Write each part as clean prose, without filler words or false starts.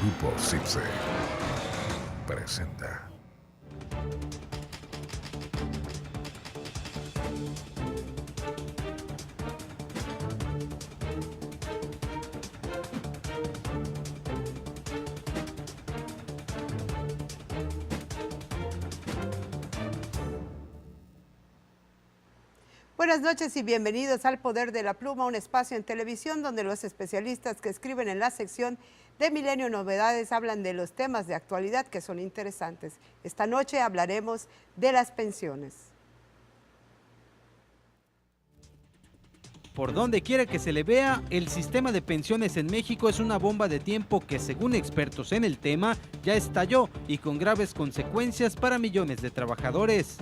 Grupo CIPSE presenta. Buenas noches y bienvenidos al Poder de la Pluma, un espacio en televisión donde los especialistas que escriben en la sección de Milenio Novedades hablan de los temas de actualidad que son interesantes. Esta noche hablaremos de las pensiones. Por donde quiera que se le vea, el sistema de pensiones en México es una bomba de tiempo que, según expertos en el tema, ya estalló y con graves consecuencias para millones de trabajadores.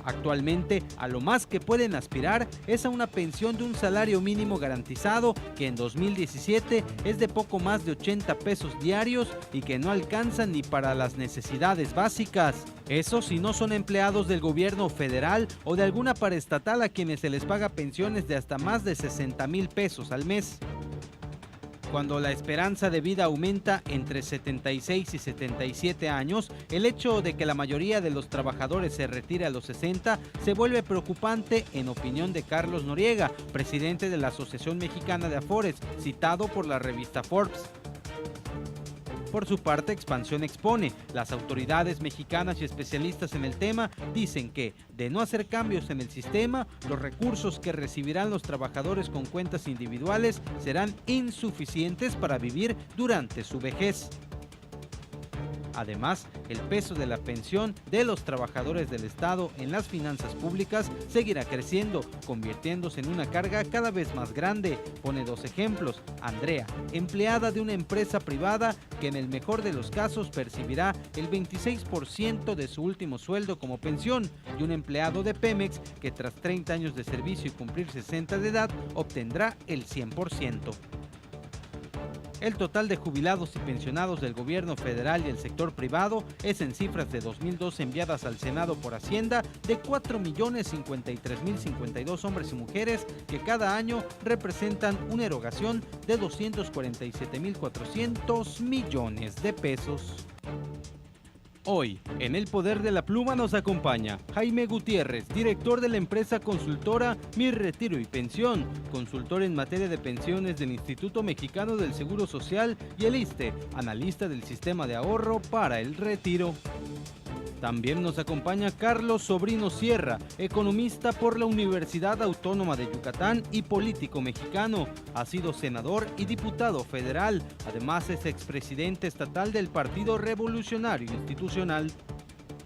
Actualmente, a lo más que pueden aspirar es a una pensión de un salario mínimo garantizado que en 2017 es de poco más de 80 pesos diarios y que no alcanza ni para las necesidades básicas. Eso si no son empleados del gobierno federal o de alguna paraestatal a quienes se les paga pensiones de hasta más de 60,000 pesos al mes. Cuando la esperanza de vida aumenta entre 76 y 77 años, el hecho de que la mayoría de los trabajadores se retire a los 60 se vuelve preocupante, en opinión de Carlos Noriega, presidente de la Asociación Mexicana de Afores, citado por la revista Forbes. Por su parte, Expansión expone, las autoridades mexicanas y especialistas en el tema dicen que, de no hacer cambios en el sistema, los recursos que recibirán los trabajadores con cuentas individuales serán insuficientes para vivir durante su vejez. Además, el peso de la pensión de los trabajadores del Estado en las finanzas públicas seguirá creciendo, convirtiéndose en una carga cada vez más grande. Pone dos ejemplos. Andrea, empleada de una empresa privada que en el mejor de los casos percibirá el 26% de su último sueldo como pensión, y un empleado de Pemex que tras 30 años de servicio y cumplir 60 de edad obtendrá el 100%. El total de jubilados y pensionados del gobierno federal y el sector privado es, en cifras de 2002 enviadas al Senado por Hacienda, de 4,053,052 hombres y mujeres que cada año representan una erogación de 247,400 millones de pesos. Hoy, en El Poder de la Pluma nos acompaña Jaime Gutiérrez, director de la empresa consultora Mi Retiro y Pensión, consultor en materia de pensiones del Instituto Mexicano del Seguro Social, y el ISSSTE, analista del sistema de ahorro para el retiro. También nos acompaña Carlos Sobrino Sierra, economista por la Universidad Autónoma de Yucatán y político mexicano. Ha sido senador y diputado federal. Además es expresidente estatal del Partido Revolucionario Institucional.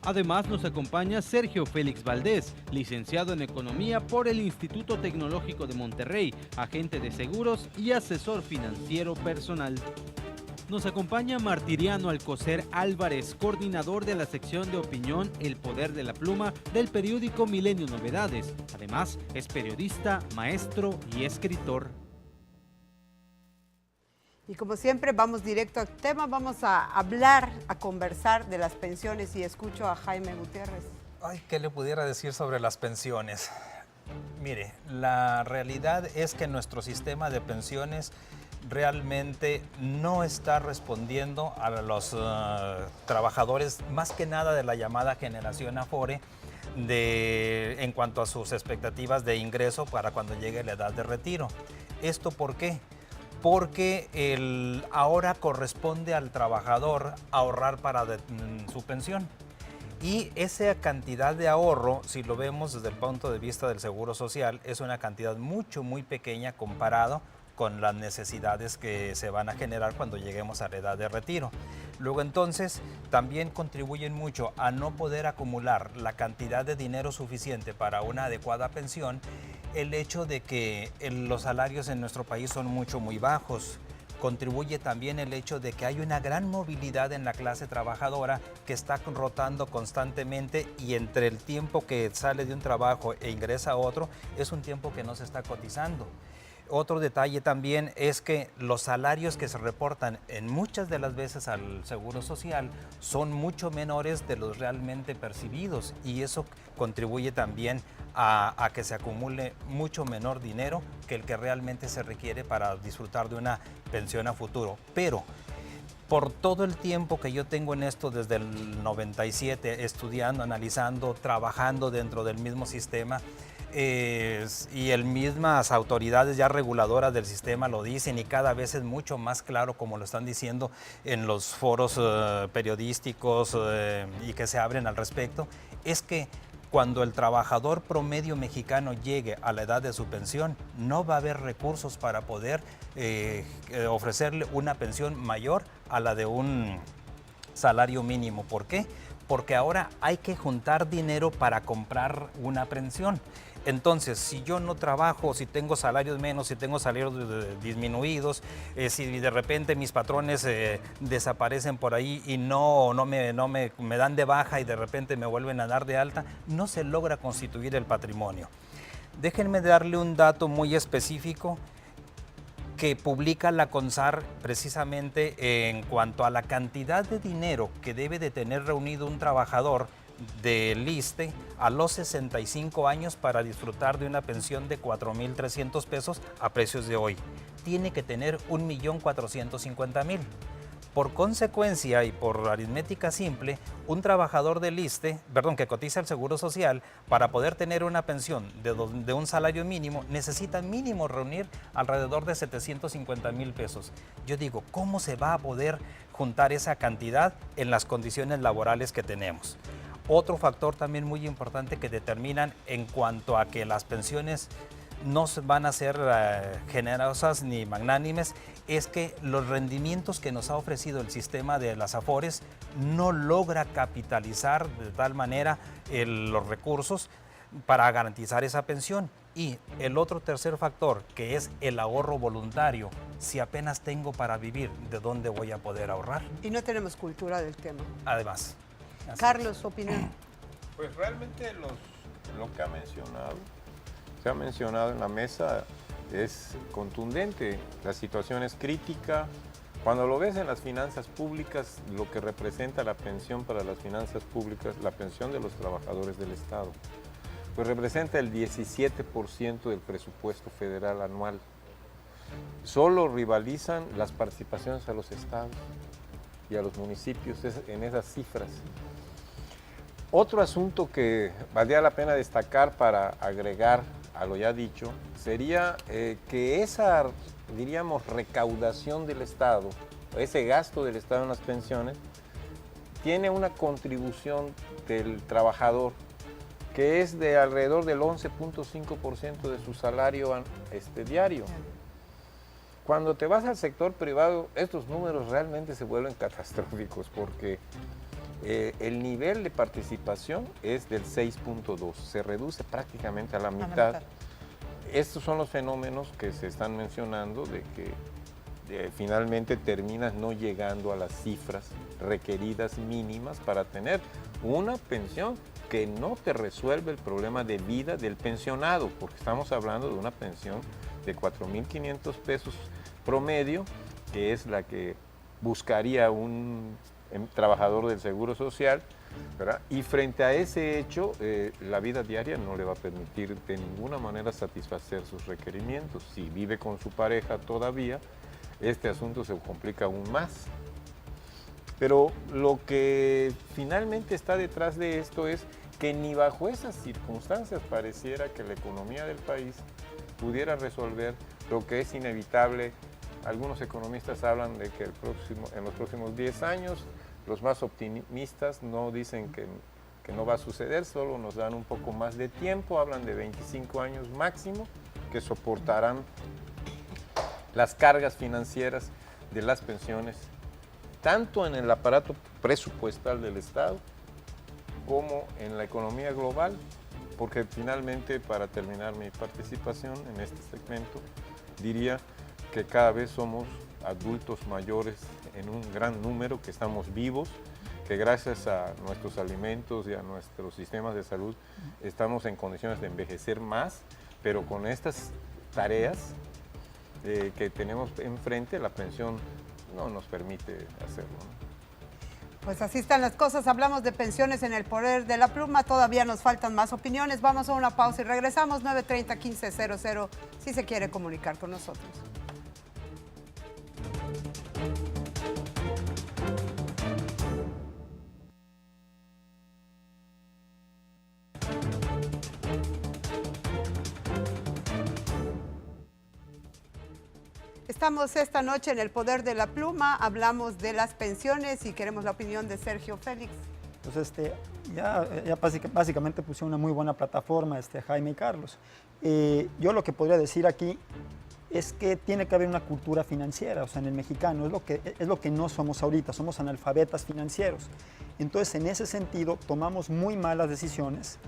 Además nos acompaña Sergio Félix Valdés, licenciado en Economía por el Instituto Tecnológico de Monterrey, agente de seguros y asesor financiero personal. Nos acompaña Martiriano Alcocer Álvarez, coordinador de la sección de opinión El Poder de la Pluma del periódico Milenio Novedades. Además, es periodista, maestro y escritor. Y como siempre, vamos directo al tema, vamos a hablar, a conversar de las pensiones y escucho a Jaime Gutiérrez. Ay, ¿qué le pudiera decir sobre las pensiones? Mire, la realidad es que nuestro sistema de pensiones realmente no está respondiendo a los trabajadores, más que nada de la llamada generación Afore, en cuanto a sus expectativas de ingreso para cuando llegue la edad de retiro. ¿Esto por qué? Porque ahora corresponde al trabajador ahorrar para su pensión. Y esa cantidad de ahorro, si lo vemos desde el punto de vista del Seguro Social, es una cantidad muy pequeña comparado con las necesidades que se van a generar cuando lleguemos a la edad de retiro. Luego entonces también contribuyen mucho a no poder acumular la cantidad de dinero suficiente para una adecuada pensión, el hecho de que los salarios en nuestro país son muy bajos. Contribuye también el hecho de que hay una gran movilidad en la clase trabajadora que está rotando constantemente, y entre el tiempo que sale de un trabajo e ingresa a otro es un tiempo que no se está cotizando. Otro detalle también es que los salarios que se reportan en muchas de las veces al Seguro Social son mucho menores de los realmente percibidos, y eso contribuye también a que se acumule mucho menor dinero que el que realmente se requiere para disfrutar de una pensión a futuro. Pero Por todo el tiempo que yo tengo en esto desde el 97, estudiando, analizando, trabajando dentro del mismo sistema, y el mismas autoridades ya reguladoras del sistema lo dicen y cada vez es mucho más claro como lo están diciendo en los foros periodísticos y que se abren al respecto, es que cuando el trabajador promedio mexicano llegue a la edad de su pensión, no va a haber recursos para poder ofrecerle una pensión mayor a la de un salario mínimo. ¿Por qué? Porque ahora hay que juntar dinero para comprar una pensión. Entonces, si yo no trabajo, si tengo salarios menos, si tengo salarios disminuidos, si de repente mis patrones desaparecen por ahí y me dan de baja y de repente me vuelven a dar de alta, no se logra constituir el patrimonio. Déjenme darle un dato muy específico que publica la CONSAR precisamente en cuanto a la cantidad de dinero que debe de tener reunido un trabajador del ISSSTE a los 65 años para disfrutar de una pensión de 4,300 pesos a precios de hoy. Tiene que tener 1,450,000. Por consecuencia y por aritmética simple, un trabajador del ISSSTE, que cotiza el Seguro Social, para poder tener una pensión de un salario mínimo, necesita mínimo reunir alrededor de 750,000 pesos. Yo digo, ¿cómo se va a poder juntar esa cantidad en las condiciones laborales que tenemos? Otro factor también muy importante que determinan en cuanto a que las pensiones no van a ser generosas ni magnánimes, es que los rendimientos que nos ha ofrecido el sistema de las AFORES no logra capitalizar de tal manera los recursos para garantizar esa pensión. Y el otro tercer factor, que es el ahorro voluntario, si apenas tengo para vivir, ¿de dónde voy a poder ahorrar? Y no tenemos cultura del tema. Además. Carlos, su opinión. Pues realmente lo que se ha mencionado en la mesa es contundente. La situación es crítica. Cuando lo ves en las finanzas públicas, lo que representa la pensión para las finanzas públicas, la pensión de los trabajadores del Estado, pues representa el 17% del presupuesto federal anual. Solo rivalizan las participaciones a los estados y a los municipios en esas cifras. Otro asunto que valdría la pena destacar para agregar a lo ya dicho sería que esa, diríamos, recaudación del Estado, ese gasto del Estado en las pensiones, tiene una contribución del trabajador que es de alrededor del 11.5% de su salario diario. Cuando te vas al sector privado, estos números realmente se vuelven catastróficos porque el nivel de participación es del 6.2, se reduce prácticamente a la mitad. Estos son los fenómenos que se están mencionando de que finalmente terminas no llegando a las cifras requeridas mínimas para tener una pensión que no te resuelve el problema de vida del pensionado, porque estamos hablando de una pensión de 4,500 pesos promedio, que es la que buscaría un trabajador del Seguro Social, ¿verdad? Y frente a ese hecho, la vida diaria no le va a permitir de ninguna manera satisfacer sus requerimientos. Si vive con su pareja todavía, este asunto se complica aún más. Pero lo que finalmente está detrás de esto es que ni bajo esas circunstancias pareciera que la economía del país pudiera resolver lo que es inevitable. Algunos economistas hablan de que en los próximos 10 años, los más optimistas no dicen que no va a suceder, solo nos dan un poco más de tiempo, hablan de 25 años máximo, que soportarán las cargas financieras de las pensiones, tanto en el aparato presupuestal del Estado como en la economía global, porque finalmente, para terminar mi participación en este segmento, diría que cada vez somos adultos mayores en un gran número, que estamos vivos, que gracias a nuestros alimentos y a nuestros sistemas de salud estamos en condiciones de envejecer más, pero con estas tareas que tenemos enfrente, la pensión no nos permite hacerlo, ¿no? Pues así están las cosas. Hablamos de pensiones en el poder de la pluma. Todavía nos faltan más opiniones. Vamos a una pausa y regresamos. 930-1500 si se quiere comunicar con nosotros. Estamos esta noche en El Poder de la Pluma, hablamos de las pensiones y queremos la opinión de Sergio Félix. Pues ya básicamente pusieron una muy buena plataforma Jaime y Carlos. Yo lo que podría decir aquí es que tiene que haber una cultura financiera, o sea, en el mexicano, es lo que no somos ahorita, somos analfabetas financieros. Entonces, en ese sentido, tomamos muy malas decisiones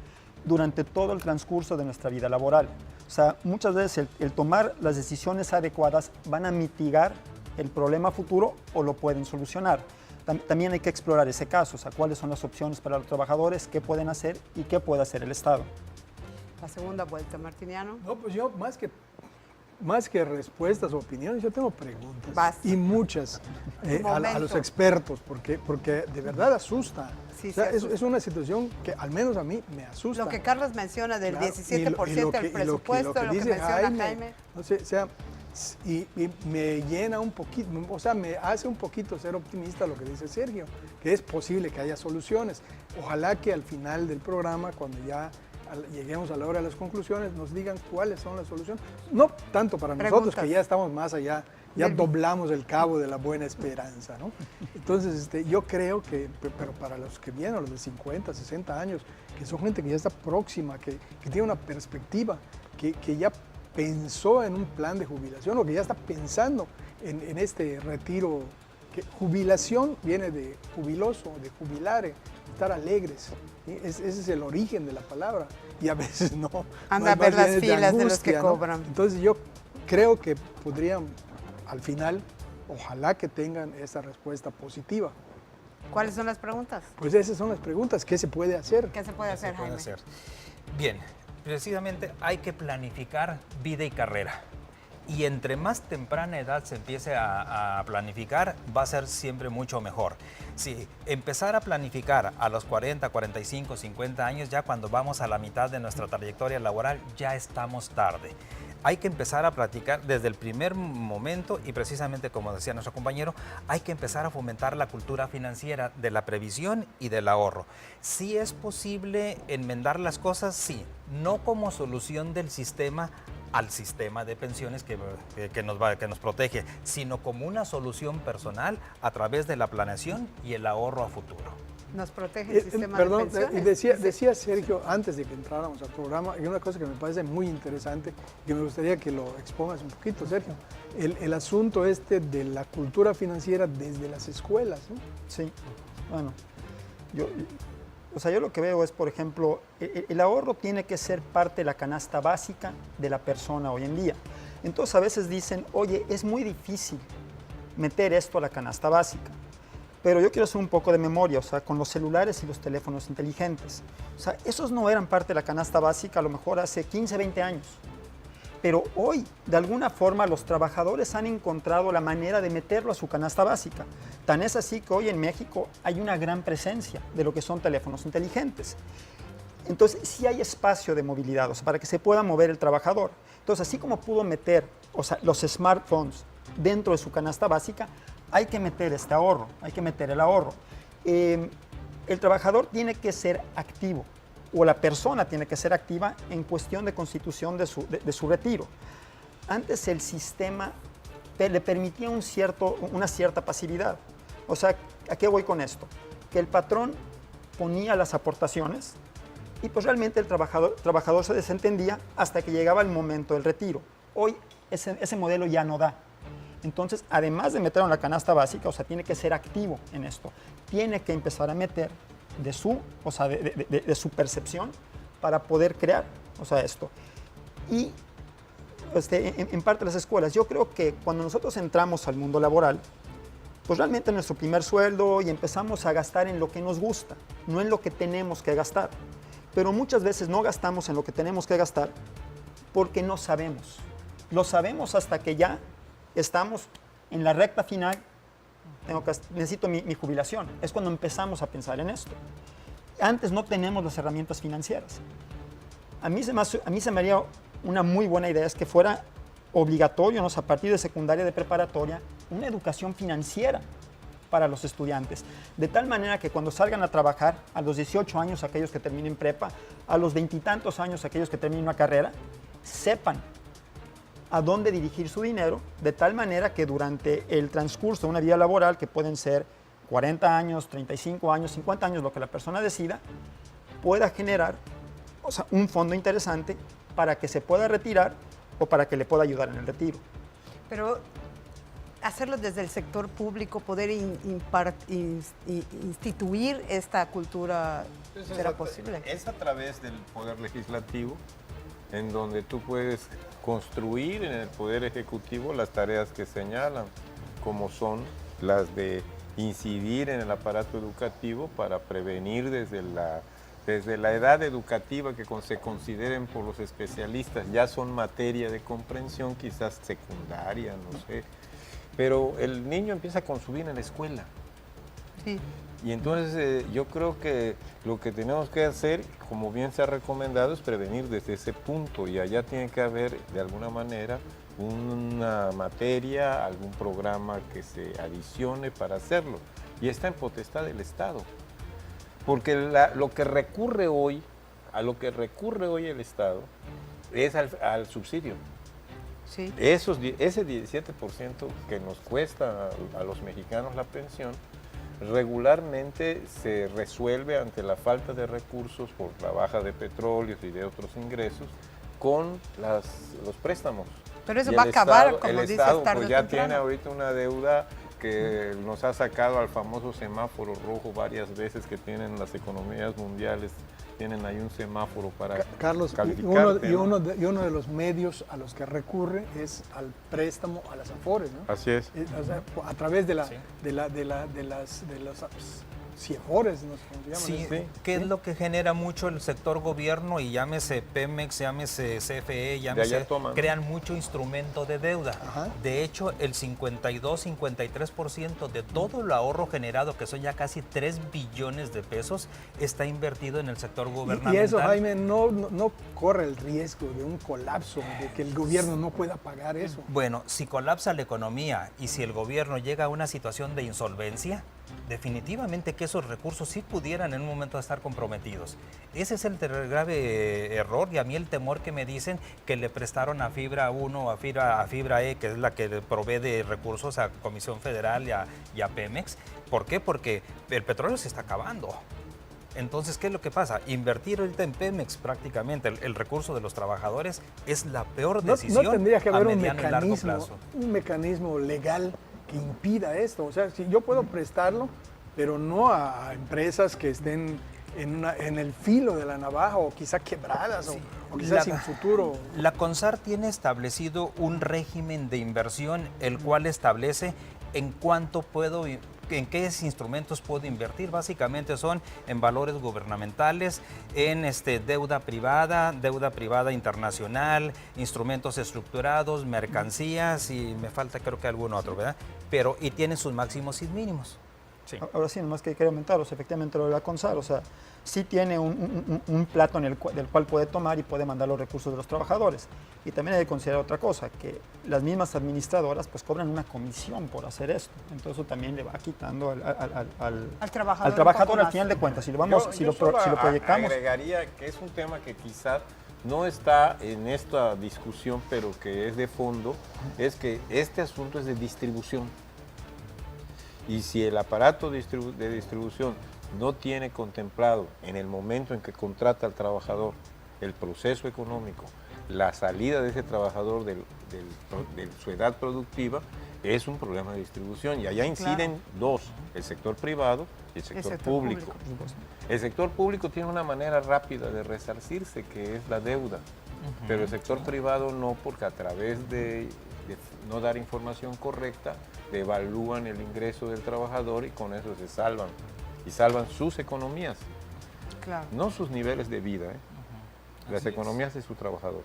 durante todo el transcurso de nuestra vida laboral. O sea, muchas veces el tomar las decisiones adecuadas van a mitigar el problema futuro o lo pueden solucionar. También hay que explorar ese caso, o sea, cuáles son las opciones para los trabajadores, qué pueden hacer y qué puede hacer el Estado. La segunda vuelta, Martiniano. No, pues yo más que respuestas o opiniones, yo tengo preguntas. Vas. Y muchas a los expertos, porque de verdad asusta. Sí, o sea, sí asusta. Es una situación que al menos a mí me asusta. Lo que Carlos menciona del Claro, 17% del presupuesto, lo que dice menciona Jaime. No sé, o sea, y me llena un poquito, o sea, me hace un poquito ser optimista lo que dice Sergio, que es posible que haya soluciones. Ojalá que al final del programa, cuando ya lleguemos a la hora de las conclusiones, nos digan cuáles son las soluciones. No tanto para nosotros, que ya estamos más allá, ya doblamos el cabo de la buena esperanza, ¿no? Entonces, yo creo que, pero para los que vienen, los de 50, 60 años, que son gente que ya está próxima, que tiene una perspectiva, que ya pensó en un plan de jubilación o que ya está pensando en este retiro, que jubilación viene de jubiloso, de jubilare, estar alegres. ¿Sí? Ese es el origen de la palabra y a veces no. Anda a ver las filas de los que cobran. Entonces yo creo que podrían, al final, ojalá que tengan esa respuesta positiva. ¿Cuáles son las preguntas? Pues esas son las preguntas. ¿Qué se puede hacer? ¿Qué se puede hacer, Jaime? Bien, precisamente hay que planificar vida y carrera. Y entre más temprana edad se empiece a planificar, va a ser siempre mucho mejor. Si empezar a planificar a los 40, 45, 50 años, ya cuando vamos a la mitad de nuestra trayectoria laboral, ya estamos tarde. Hay que empezar a platicar desde el primer momento y precisamente como decía nuestro compañero, hay que empezar a fomentar la cultura financiera de la previsión y del ahorro. ¿Sí es posible enmendar las cosas? Sí, no como solución del sistema al sistema de pensiones que nos protege, sino como una solución personal a través de la planeación y el ahorro a futuro. Nos protege el sistema de pensiones. Y decía Sergio, antes de que entráramos al programa, y una cosa que me parece muy interesante, que me gustaría que lo expongas un poquito, Sergio, el asunto de la cultura financiera desde las escuelas, ¿no? Sí, bueno, yo lo que veo es, por ejemplo, el ahorro tiene que ser parte de la canasta básica de la persona hoy en día. Entonces a veces dicen, oye, es muy difícil meter esto a la canasta básica. Pero yo quiero hacer un poco de memoria, o sea, con los celulares y los teléfonos inteligentes. O sea, esos no eran parte de la canasta básica a lo mejor hace 15, 20 años. Pero hoy, de alguna forma, los trabajadores han encontrado la manera de meterlo a su canasta básica. Tan es así que hoy en México hay una gran presencia de lo que son teléfonos inteligentes. Entonces, sí hay espacio de movilidad, o sea, para que se pueda mover el trabajador. Entonces, así como pudo meter, o sea, los smartphones dentro de su canasta básica, hay que meter este ahorro, hay que meter el ahorro. El trabajador tiene que ser activo, o la persona tiene que ser activa en cuestión de constitución de su retiro. Antes el sistema le permitía una cierta pasividad. O sea, ¿a qué voy con esto? Que el patrón ponía las aportaciones y pues realmente el trabajador se desentendía hasta que llegaba el momento del retiro. Hoy ese modelo ya no da. Entonces, además de meterlo en la canasta básica, o sea, tiene que ser activo en esto. Tiene que empezar a meter de su percepción para poder crear, o sea, esto. Y en parte de las escuelas, yo creo que cuando nosotros entramos al mundo laboral, pues realmente nuestro primer sueldo y empezamos a gastar en lo que nos gusta, no en lo que tenemos que gastar. Pero muchas veces no gastamos en lo que tenemos que gastar porque no sabemos. Lo sabemos hasta que ya estamos en la recta final, necesito mi jubilación. Es cuando empezamos a pensar en esto. Antes no tenemos las herramientas financieras. A mí se me haría una muy buena idea es que fuera obligatorio, ¿no? A partir de secundaria, de preparatoria, una educación financiera para los estudiantes. De tal manera que cuando salgan a trabajar, a los 18 años aquellos que terminen prepa, a los 20 y tantos años aquellos que terminen una carrera, sepan a dónde dirigir su dinero, de tal manera que durante el transcurso de una vida laboral, que pueden ser 40 años, 35 años, 50 años, lo que la persona decida, pueda generar, o sea, un fondo interesante para que se pueda retirar o para que le pueda ayudar en el retiro. Pero hacerlo desde el sector público, poder instituir esta cultura, Entonces, ¿será posible? Es a través del Poder Legislativo, en donde tú puedes construir en el Poder Ejecutivo las tareas que señalan, como son las de incidir en el aparato educativo para prevenir desde la edad educativa que se consideren por los especialistas, ya son materia de comprensión, quizás secundaria, no sé, pero el niño empieza a consumir en la escuela. Sí. Y entonces yo creo que lo que tenemos que hacer, como bien se ha recomendado, es prevenir desde ese punto, y allá tiene que haber de alguna manera una materia, algún programa que se adicione para hacerlo, y está en potestad del Estado. Porque a lo que recurre hoy el Estado es al subsidio. Sí. Ese 17% que nos cuesta a los mexicanos la pensión, regularmente se resuelve ante la falta de recursos por la baja de petróleos y de otros ingresos con los préstamos. Pero eso Y va a el acabar, Estado- como el dices, Estado, tarde pues, o ya temprano. tiene ahorita una deuda que nos ha sacado al famoso semáforo rojo varias veces, que tienen las economías mundiales, tienen ahí un semáforo para Carlos, y calificarte, ¿no? uno de los medios a los que recurre es al préstamo a las Afores, ¿no? Así es. O sea, a través de Sí. los CIEFORES, ¿no? ¿Cómo se llaman? Sí, ¿qué es lo que genera mucho el sector gobierno? Y llámese Pemex, llámese CFE, allá toman. crean mucho instrumento de deuda. Ajá. De hecho, el 52-53% de todo el ahorro generado, que son ya casi 3 billones de pesos, está invertido en el sector gubernamental. Y eso, Jaime, no corre el riesgo de un colapso, de que el gobierno no pueda pagar eso. Bueno, si colapsa la economía y si el gobierno llega a una situación de insolvencia, definitivamente que esos recursos sí pudieran en un momento estar comprometidos. Ese es el grave error, y a mí el temor que me dicen que le prestaron a Fibra 1 o a Fibra E, que es la que le provee de recursos a Comisión Federal y a Pemex. ¿Por qué? Porque el petróleo se está acabando. Entonces, ¿qué es lo que pasa? Invertir ahorita en Pemex prácticamente el recurso de los trabajadores es la peor decisión No tendría que a haber un mediano y largo plazo. mecanismo legal que impida esto. O sea, si yo puedo prestarlo, pero no a empresas que estén en el filo de la navaja, o quizá quebradas, Sí. o quizás sin futuro. La CONSAR tiene establecido un régimen de inversión, el cual establece en qué instrumentos puedo invertir. Básicamente son en valores gubernamentales, en deuda privada internacional, instrumentos estructurados, mercancías, y me falta creo que algún otro, ¿verdad? Y tiene sus máximos y mínimos. Sí. Ahora sí, nomás que quería aumentar, o sea, efectivamente lo de la CONSAR, o sea, sí tiene un plato del cual puede tomar y puede mandar los recursos de los trabajadores. Y también hay que considerar otra cosa, que las mismas administradoras pues cobran una comisión por hacer esto. Entonces eso también le va quitando al trabajador un al poco final de más. cuentas. Si lo Solo proyectamos... agregaría que es un tema que quizás no está en esta discusión, pero que es de fondo, es que este asunto es de distribución. Y si el aparato de distribución no tiene contemplado en el momento en que contrata al trabajador el proceso económico, la salida de ese trabajador de su edad productiva, es un problema de distribución. Y allá inciden dos, el sector privado y el sector público. El sector público tiene una manera rápida de resarcirse, que es la deuda, pero el sector privado no, porque a través de no dar información correcta, devalúan el ingreso del trabajador, y con eso se salvan. Y salvan sus economías, Claro. no sus niveles de vida, las economías de su trabajador.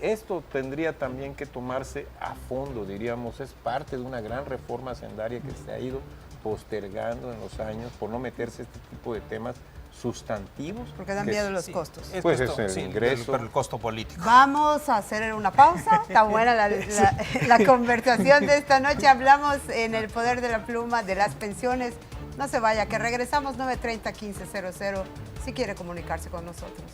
Esto tendría también que tomarse a fondo, diríamos, es parte de una gran reforma hacendaria que se ha ido postergando en los años por no meterse este tipo de temas sustantivos. Porque dan que miedo es- los costos. Pues es el ingreso. Pero el costo político. Vamos a hacer una pausa. Está buena la conversación de esta noche. Hablamos en El Poder de la Pluma de las pensiones. No se vaya, que regresamos 930-1500 si quiere comunicarse con nosotros.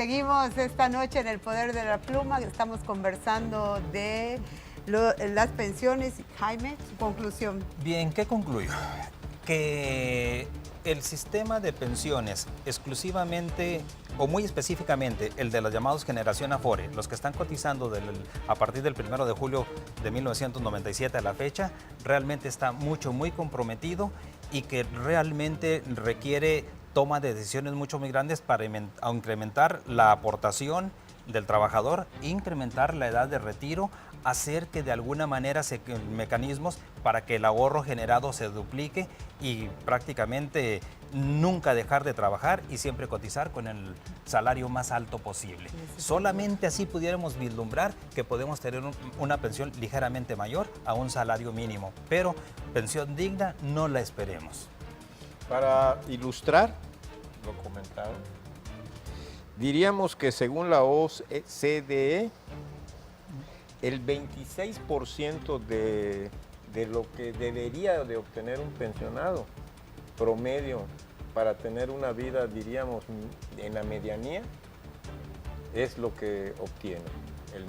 seguimos esta noche en El Poder de la Pluma. Estamos conversando de las pensiones. Jaime, su conclusión. Bien, ¿qué concluyo? Que el sistema de pensiones exclusivamente o muy específicamente el de los llamados Generación Afore, los que están cotizando a partir del 1 de julio de 1997 a la fecha, realmente está muy comprometido y que realmente requiere toma de decisiones mucho muy grandes para incrementar la aportación del trabajador, incrementar la edad de retiro, hacer que de alguna manera mecanismos para que el ahorro generado se duplique y prácticamente nunca dejar de trabajar y siempre cotizar con el salario más alto posible. Solamente así pudiéramos vislumbrar que podemos tener una pensión ligeramente mayor a un salario mínimo, pero pensión digna no la esperemos. Para ilustrar lo comentado, diríamos que según la OCDE, el 26% de lo que debería de obtener un pensionado promedio para tener una vida, diríamos, en la medianía, es lo que obtiene el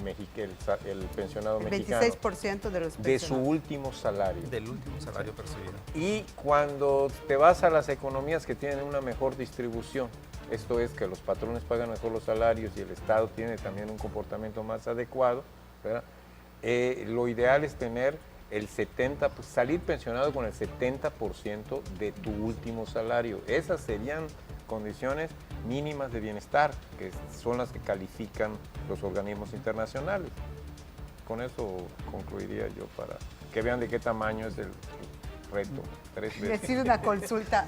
pensionado mexicano. 26% de los pensionados. De su último salario. Del último salario percibido. Y cuando te vas a las economías que tienen una mejor distribución, esto es que los patrones pagan mejor los salarios y el Estado tiene también un comportamiento más adecuado, ¿verdad? Lo ideal es tener el 70%, pues salir pensionado con el 70% de tu último salario. Esas serían condiciones mínimas de bienestar, que son las que califican los organismos internacionales. Con eso concluiría yo, para que vean de qué tamaño es el reto. 3 veces. Decir una consulta.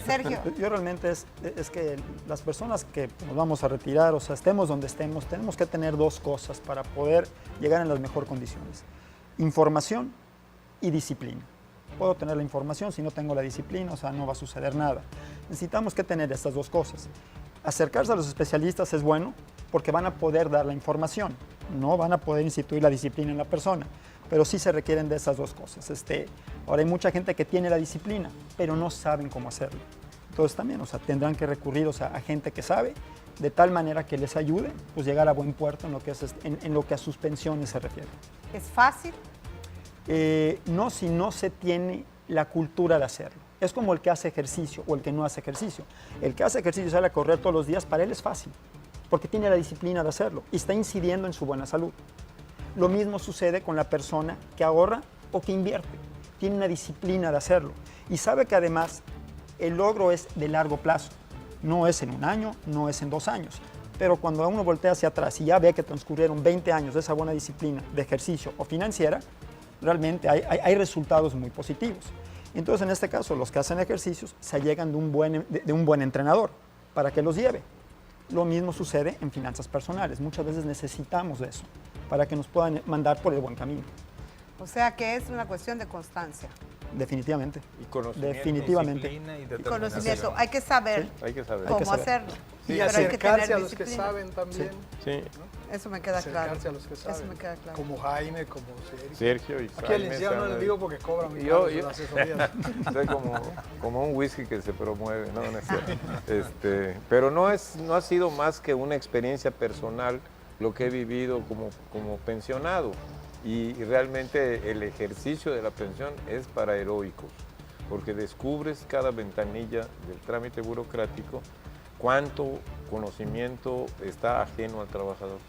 Sergio. Yo realmente es que las personas que nos vamos a retirar, o sea, estemos donde estemos, tenemos que tener dos cosas para poder llegar en las mejores condiciones. Información y disciplina. Puedo tener la información, si no tengo la disciplina, o sea, no va a suceder nada. Necesitamos que tener estas dos cosas. Acercarse a los especialistas es bueno porque van a poder dar la información, no van a poder instituir la disciplina en la persona, pero sí se requieren de esas dos cosas. Ahora hay mucha gente que tiene la disciplina, pero no saben cómo hacerlo. Entonces también, o sea, tendrán que recurrir, o sea, a gente que sabe, de tal manera que les ayude, pues llegar a buen puerto en lo que, en lo que a sus pensiones se refiere. ¿Es fácil? No, si no se tiene la cultura de hacerlo. Es como el que hace ejercicio o el que no hace ejercicio. El que hace ejercicio y sale a correr todos los días, para él es fácil, porque tiene la disciplina de hacerlo y está incidiendo en su buena salud. Lo mismo sucede con la persona que ahorra o que invierte. Tiene una disciplina de hacerlo y sabe que además el logro es de largo plazo. No es en un año, no es en 2 años. Pero cuando uno voltea hacia atrás y ya ve que transcurrieron 20 años de esa buena disciplina de ejercicio o financiera, realmente hay resultados muy positivos. Entonces, en este caso, los que hacen ejercicios se allegan de un buen entrenador para que los lleve. Lo mismo sucede en finanzas personales. Muchas veces necesitamos de eso para que nos puedan mandar por el buen camino. O sea que es una cuestión de constancia. Definitivamente. Y conocimiento. Definitivamente. Disciplina y Y determinación. conocimiento. Hay que saber Sí, hay que saber. cómo Hay que saber. hacerlo. Y Pero hay que acercarse tener a los que disciplina. saben también. Sí, Eso me queda claro. Acercarse a los que saben. Eso me queda claro. Como Jaime, como Sergio. Sergio y Aquí al Jaime licenciado no saben. le digo porque cobra mi Yo- caro las asesorías. Soy como un whisky que se promueve, no es cierto. Pero no ha sido más que una experiencia personal lo que he vivido como pensionado. Y realmente el ejercicio de la pensión es para heroicos, porque descubres cada ventanilla del trámite burocrático cuánto conocimiento está ajeno al trabajador.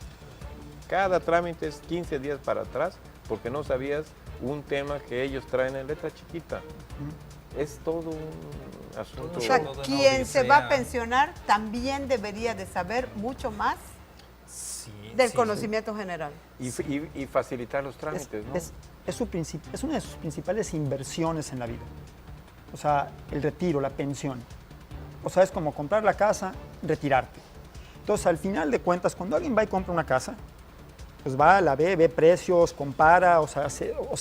Cada trámite es 15 días para atrás porque no sabías un tema que ellos traen en letra chiquita. Es todo un asunto. O sea, Todo una quien se va a odisea. pensionar también debería de saber mucho más Sí, del sí. conocimiento general. Y facilitar los trámites, ¿no? Es una de sus principales inversiones en la vida. O sea, el retiro, la pensión. O sea, es como comprar la casa, retirarte. Entonces, al final de cuentas, cuando alguien va y compra una casa, pues va, la ve precios, compara, o sea,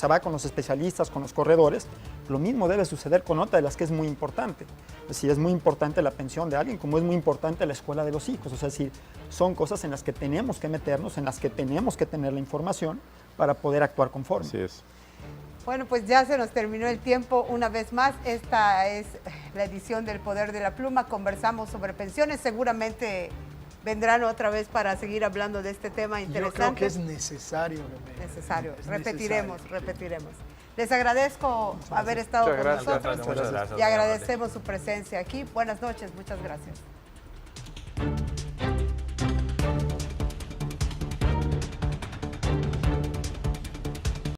va con los especialistas, con los corredores. Lo mismo debe suceder con otra de las que es muy importante. Es decir, es muy importante la pensión de alguien, como es muy importante la escuela de los hijos. O sea, es decir, son cosas en las que tenemos que meternos, en las que tenemos que tener la información para poder actuar conforme. Así es. Bueno, pues ya se nos terminó el tiempo una vez más. Esta es la edición del Poder de la Pluma. Conversamos sobre pensiones. Seguramente vendrán otra vez para seguir hablando de este tema interesante. Yo creo que es necesario. Necesario. Es Repetiremos, necesario. repetiremos. Les agradezco haber estado Muchas con gracias. nosotros Muchas gracias. y agradecemos su presencia aquí. Buenas noches, muchas gracias.